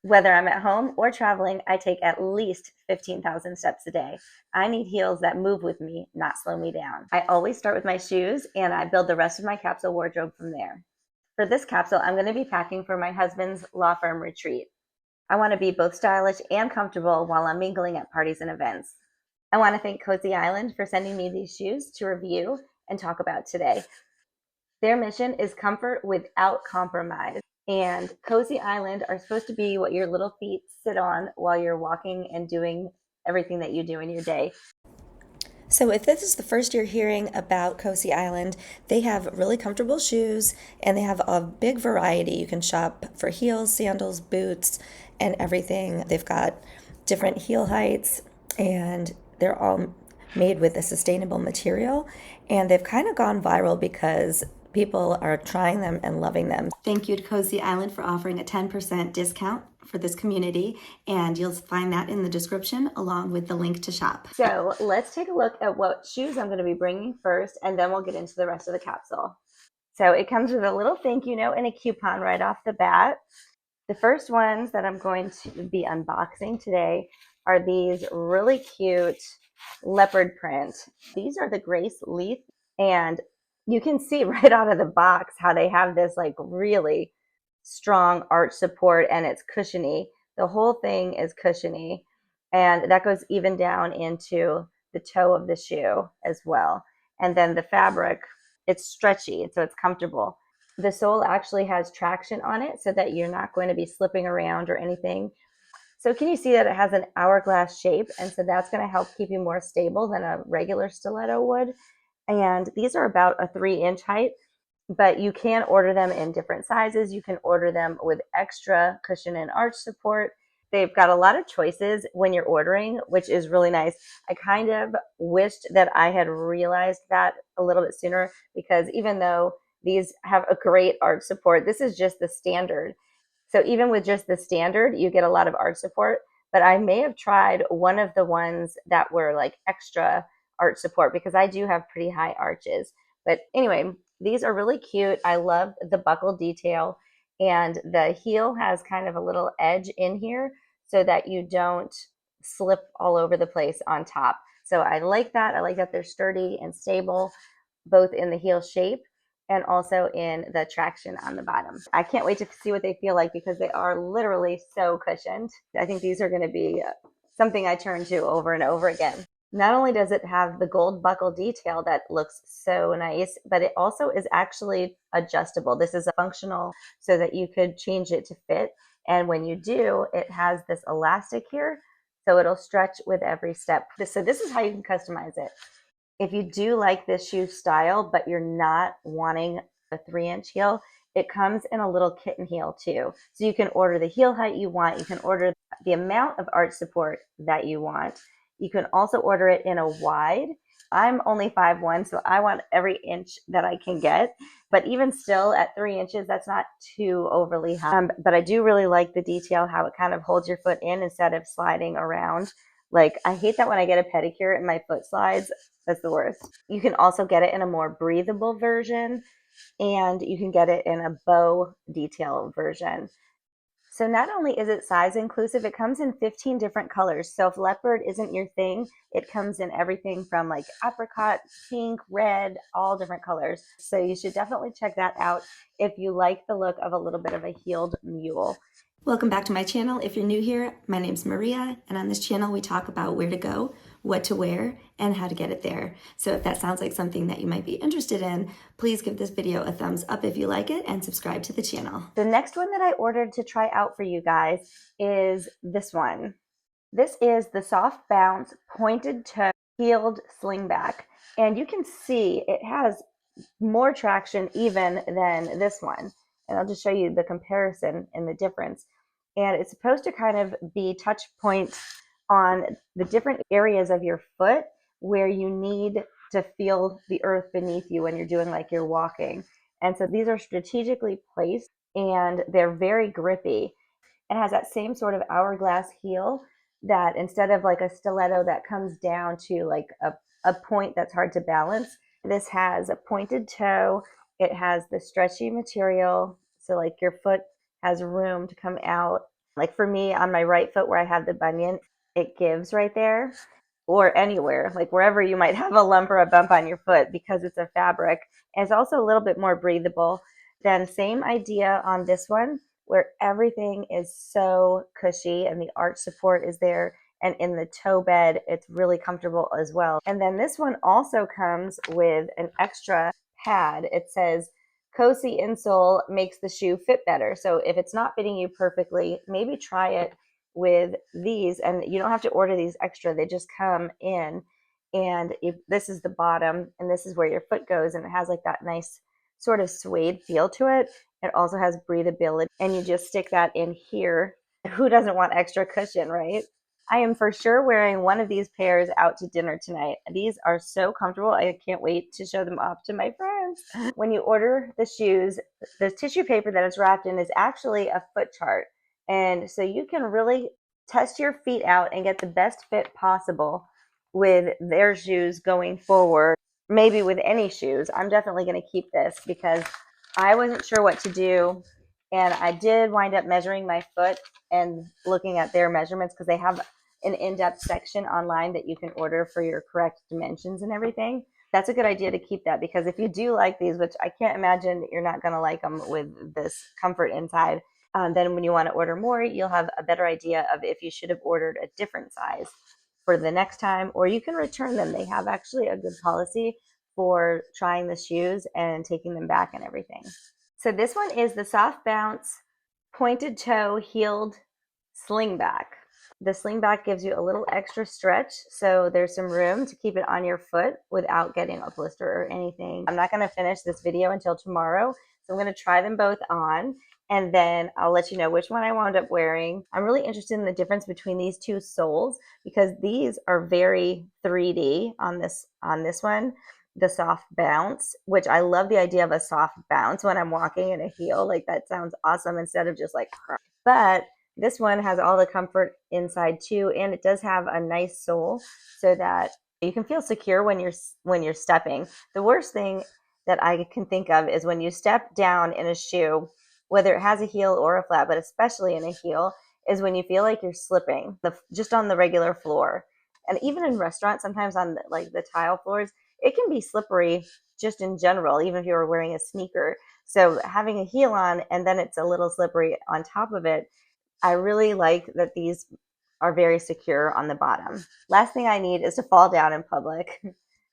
Whether I'm at home or traveling, I take at least 15,000 steps a day. I need heels that move with me, not slow me down. I always start with my shoes and I build the rest of my capsule wardrobe from there. For this capsule, I'm going to be packing for my husband's law firm retreat. I want to be both stylish and comfortable while I'm mingling at parties and events. I want to thank Cosy Island for sending me these shoes to review and talk about today. Their mission is comfort without compromise. And Cozy Island are supposed to be what your little feet sit on while you're walking and doing everything that you do in your day. So, if this is the first you're hearing about Cosy Island, they have really comfortable shoes and they have a big variety. You can shop for heels, sandals, boots, and everything. They've got different heel heights and they're all made with a sustainable material. And they've kind of gone viral because people are trying them and loving them. Thank you to Cosy Island for offering a 10% discount for this community, and you'll find that in the description along with the link to shop. So let's take a look at what shoes I'm going to be bringing first, and then we'll get into the rest of the capsule. So it comes with a little thank you note and a coupon right off the bat. The first ones that I'm going to be unboxing today are these really cute leopard print. These are the GraceLithe, and you can see right out of the box how they have this like really strong arch support, and it's cushiony. The whole thing is cushiony, and that goes even down into the toe of the shoe as well. And then the fabric, it's stretchy, so it's comfortable. The sole actually has traction on it so that you're not going to be slipping around or anything. So can you see that it has an hourglass shape? And so that's going to help keep you more stable than a regular stiletto would. And these are about a 3-inch height, but you can order them in different sizes. You can order them with extra cushion and arch support. They've got a lot of choices when you're ordering, which is really nice. I kind of wished that I had realized that a little bit sooner, because even though these have a great arch support, this is just the standard. So even with just the standard, you get a lot of arch support, but I may have tried one of the ones that were like extra arch support because I do have pretty high arches. But anyway, these are really cute. I love the buckle detail, and the heel has kind of a little edge in here so that you don't slip all over the place on top. So I like that. I like that they're sturdy and stable, both in the heel shape and also in the traction on the bottom. I can't wait to see what they feel like because they are literally so cushioned. I think these are going to be something I turn to over and over again. Not only does it have the gold buckle detail that looks so nice, but it also is actually adjustable. This is functional so that you could change it to fit. And when you do, it has this elastic here, so it'll stretch with every step. So this is how you can customize it. If you do like this shoe style, but you're not wanting a 3-inch heel, it comes in a little kitten heel too. So you can order the heel height you want. You can order the amount of arch support that you want. You can also order it in a wide. I'm only 5'1", so I want every inch that I can get. But even still, at 3 inches, that's not too overly high. But I do really like the detail, how it kind of holds your foot in instead of sliding around. Like, I hate that when I get a pedicure and my foot slides. That's the worst. You can also get it in a more breathable version, and you can get it in a bow detail version. So not only is it size inclusive, it comes in 15 different colors. So if leopard isn't your thing, it comes in everything from like apricot, pink, red, all different colors. So you should definitely check that out if you like the look of a little bit of a heeled mule. Welcome back to my channel. If you're new here, my name's Maria, and on this channel we talk about where to go, what to wear, and how to get it there. So if that sounds like something that you might be interested in, please give this video a thumbs up if you like it and subscribe to the channel. The next one that I ordered to try out for you guys is this one. This is the SoftBounce pointed toe heeled slingback, and you can see it has more traction even than this one. And I'll just show you the comparison and the difference. And it's supposed to kind of be touch points on the different areas of your foot where you need to feel the earth beneath you when you're doing like you're walking. And so these are strategically placed and they're very grippy. It has that same sort of hourglass heel that instead of like a stiletto that comes down to like a point that's hard to balance, this has a pointed toe. It has the stretchy material, so like your foot has room to come out. Like for me, on my right foot where I have the bunion, it gives right there, or anywhere, like wherever you might have a lump or a bump on your foot, because it's a fabric. And it's also a little bit more breathable. Then same idea on this one, where everything is so cushy and the arch support is there. And in the toe bed, it's really comfortable as well. And then this one also comes with an extra pad. It says Cozy insole makes the shoe fit better. So if it's not fitting you perfectly, maybe try it with these, and you don't have to order these extra. They just come in, and this is the bottom, and this is where your foot goes, and it has like that nice sort of suede feel to it. It also has breathability, and you just stick that in here. Who doesn't want extra cushion, right? I am for sure wearing one of these pairs out to dinner tonight. These are so comfortable. I can't wait to show them off to my friends. When you order the shoes, the tissue paper that it's wrapped in is actually a foot chart. And so you can really test your feet out and get the best fit possible with their shoes going forward. Maybe with any shoes. I'm definitely going to keep this because I wasn't sure what to do. And I did wind up measuring my foot and looking at their measurements, because they have an in-depth section online that you can order for your correct dimensions and everything. That's a good idea to keep that, because if you do like these, which I can't imagine you're not going to like them with this comfort inside, then when you want to order more, you'll have a better idea of if you should have ordered a different size for the next time, or you can return them. They have actually a good policy for trying the shoes and taking them back and everything. So this one is the SoftBounce pointed toe heeled Slingback. The Slingback gives you a little extra stretch, so there's some room to keep it on your foot without getting a blister or anything. I'm not going to finish this video until tomorrow, so I'm going to try them both on, and then I'll let you know which one I wound up wearing. I'm really interested in the difference between these two soles, because these are very 3D on this one, the soft bounce, which I love the idea of a soft bounce when I'm walking in a heel. Like, that sounds awesome instead of just like, but this one has all the comfort inside too, and it does have a nice sole so that you can feel secure when you're stepping. The worst thing that I can think of is when you step down in a shoe, whether it has a heel or a flat, but especially in a heel, is when you feel like you're slipping just on the regular floor. And even in restaurants, sometimes on like the tile floors, it can be slippery just in general, even if you were wearing a sneaker. So having a heel on and then it's a little slippery on top of it, I really like that these are very secure on the bottom. Last thing I need is to fall down in public.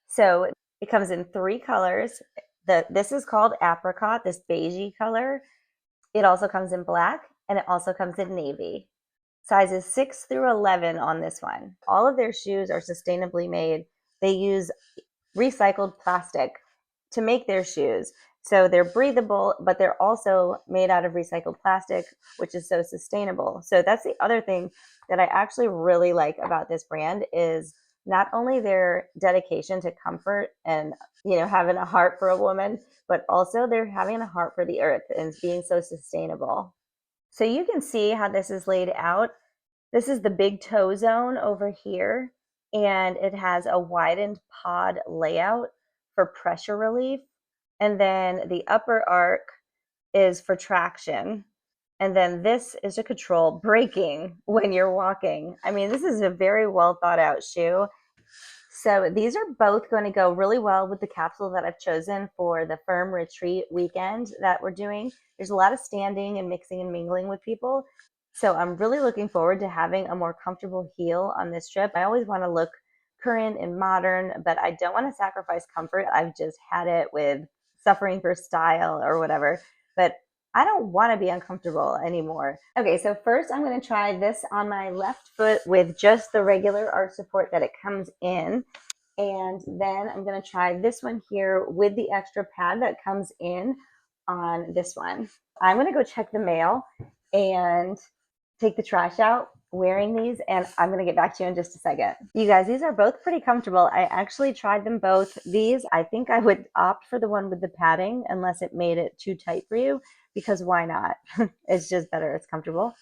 So it comes in 3 colors. This is called apricot, this beigey color. It also comes in black, and it also comes in navy. Sizes 6 through 11 on this one. All of their shoes are sustainably made. They use recycled plastic to make their shoes. So they're breathable, but they're also made out of recycled plastic, which is so sustainable. So that's the other thing that I actually really like about this brand, is not only their dedication to comfort and, having a heart for a woman, but also they're having a heart for the earth and being so sustainable. So you can see how this is laid out. This is the big toe zone over here, and it has a widened pod layout for pressure relief. And then the upper arc is for traction. And then this is to control braking when you're walking. I mean, this is a very well thought out shoe. So these are both going to go really well with the capsule that I've chosen for the firm retreat weekend that we're doing. There's a lot of standing and mixing and mingling with people. So I'm really looking forward to having a more comfortable heel on this trip. I always want to look current and modern, but I don't want to sacrifice comfort. I've just had it with suffering for style or whatever, but I don't want to be uncomfortable anymore. Okay, so first I'm going to try this on my left foot with just the regular arch support that it comes in. And then I'm going to try this one here with the extra pad that comes in on this one. I'm going to go check the mail and take the trash out wearing these, and I'm going to get back to you in just a second. You guys, these are both pretty comfortable. I actually tried them both. These, I think I would opt for the one with the padding unless it made it too tight for you, because why not? It's just better. It's comfortable.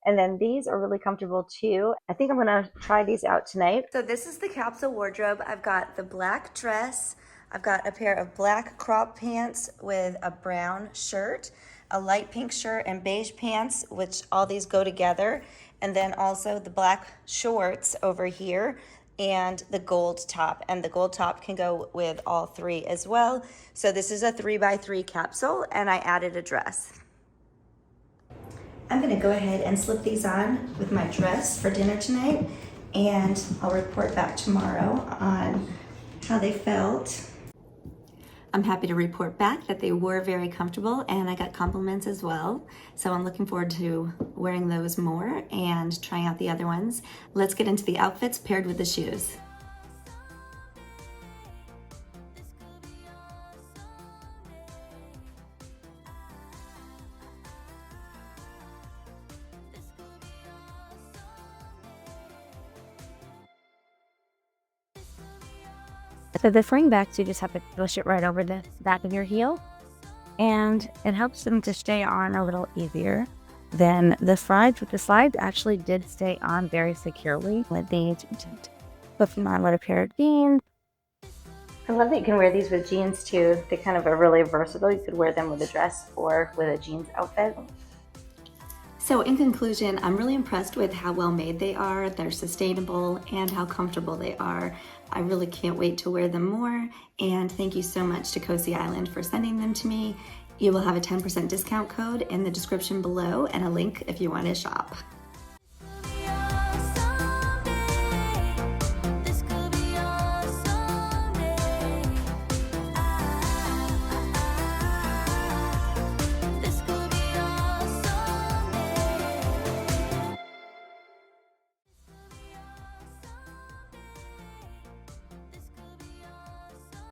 And then these are really comfortable too. I think I'm going to try these out tonight. So this is the capsule wardrobe. I've got the black dress. I've got a pair of black crop pants with a brown shirt. a light pink shirt and beige pants, which all these go together, and then also the black shorts over here and the gold top. And the gold top can go with all three as well. So this is a 3x3 capsule, and I added a dress. I'm gonna go ahead and slip these on with my dress for dinner tonight, and I'll report back tomorrow on how they felt. I'm happy to report back that they were very comfortable, and I got compliments as well. So I'm looking forward to wearing those more and trying out the other ones. Let's get into the outfits paired with the shoes. So the slingbacks, you just have to push it right over the back of your heel, and it helps them to stay on a little easier than the slides. But the slides actually did stay on very securely with these. Put them on with a pair of jeans. I love that you can wear these with jeans too. They kind of are really versatile. You could wear them with a dress or with a jeans outfit. So in conclusion, I'm really impressed with how well made they are, they're sustainable, and how comfortable they are. I really can't wait to wear them more, and thank you so much to Cosy Island for sending them to me. You will have a 10% discount code in the description below and a link if you want to shop.